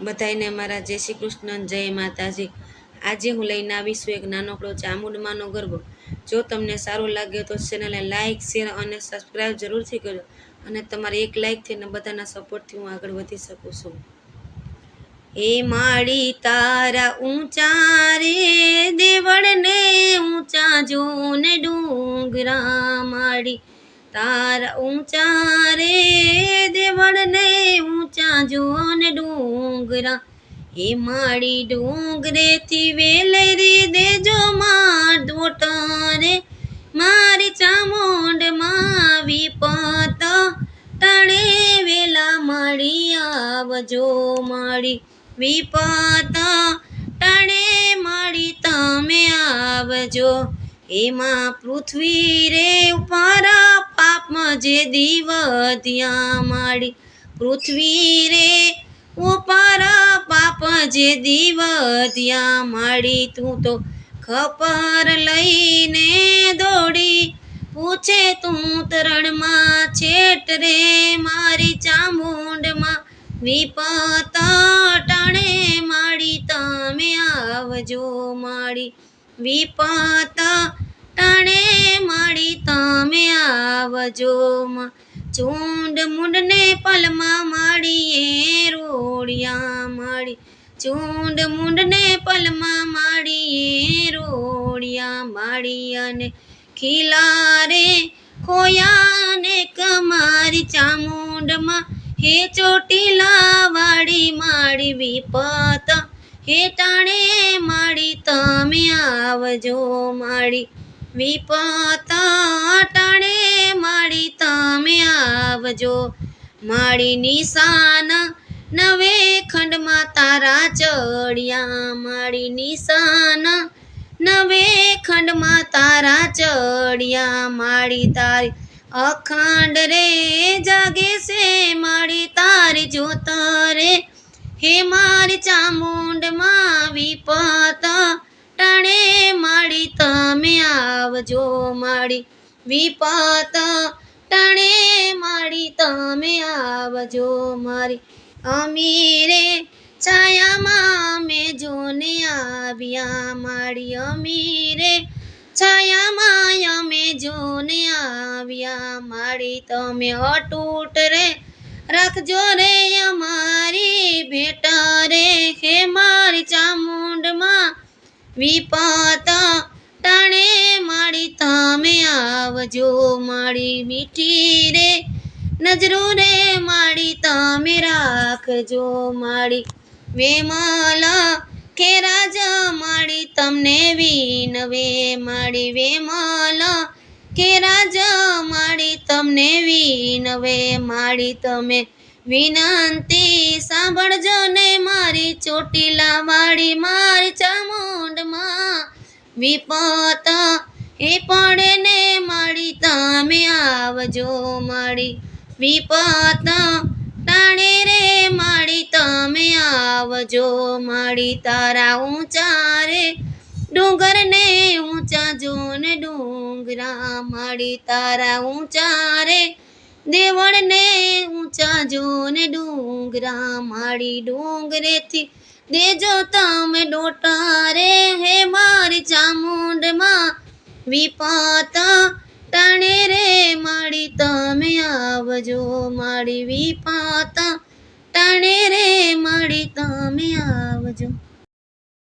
બધાને મારા જય શ્રી કૃષ્ણ, જય માતાજી। આજે હું લઈને આવીશું એક નાનકડો ચામુંડમાનો ગરબો। જો તમને સારું લાગે તો ચેનલને લાઇક, શેર અને સબસ્ક્રાઈબ જરૂરથી કરજો। અને તમારી એક લાઇકથી અને બધાના સપોર્ટથી હું આગળ વધી શકું છું। એ માળી તારા ઊંચા રે દેવળને ઊંચા જોને ડુંગરા માળી તારા ઊંચા રે દેવળને ઊંચા જોને ડુંગરા એ માળી ડુંગરેથી વેલેરી દેજો માર દોટરે મારી ચામુંડમાં વિપત ટાણે વેલા માળી આવજો માળી વિપત ટાણે માળી તમે આવજો। એમાં પૃથ્વી રે ઉપર પાપમાં જે દીવધિયા માળી પૃથ્વી રે ઉપર પાપ જે દીવધિયા માળી તું તો ખપર લઈને દોડી પૂછે તું તરણમાં છેટ રે મારી ચામુંડમાં વિપત ટાણે માળી તમે આવજો માળી વિપત ટાણે માળી તમે આવજો। ચૂંડ મુંડને પલમાં માળીએ રોડિયા માળી ચૂંડ મુંડને પલમાં માળીએ રોડિયા માળી અને ખીલા રે ખોયાને કમારી ચામુંડમાં હે ચોટીલા વાળી માળી વિપત હે ટાણે માળી તમે આવજો માળી વિપત ટાણે માળી તમે આવજો। માળી નિશાન નવે ખંડમાં તારા ચડિયા માળી નિશાન નવે ખંડમાં તારા ચડિયા માળી તારી અખંડ રે જાગે છે માળી તારી જોત રે હે મારી ચામુંડમાં વિપત ટાણે માળી તમે આવજો માળી વિપત ટાણે માળી તમે આવજો મારી અમીરે છાયામાં મેં જોને આવ્યા માળી અમીરે છાયામાં અમે જોને આવ્યા માળી તમે અતૂટ રે રાખજો રે અમારી ભેટ રે હે મારી ચામુંડમાં વિપત ટાણે માળી તમે આવજો માળી મીઠી રે નજરો રે માળી તમે રાખજો માળી વેમલ ખેરાજ માળી તમને વિનવે માળી વેમલ ખેરાજ માળી તમને વિનવે માળી તમે વિનંતી સાંભળજો ને મારી ચોટીલા વાળી મારી ચામુંડમાં વિપત એ પડે ને માળી તમે આવજો માળી વિપત ટાણે રે માળી તમે આવજો માળી તારા ઊંચા રે ડુંગરને ઊંચા જોને ડુંગરા માળી તારા ઊંચા રે દેવળને ઊંચા જોને ડુંગરા માળી ડુંગરેથી દેજો તમે ડોટા રે હે મારી ચામુંડમાં વિપત ટાણે રે માળી તમે આવજો માળી વિપત ટાણે રે માળી તમે આવજો।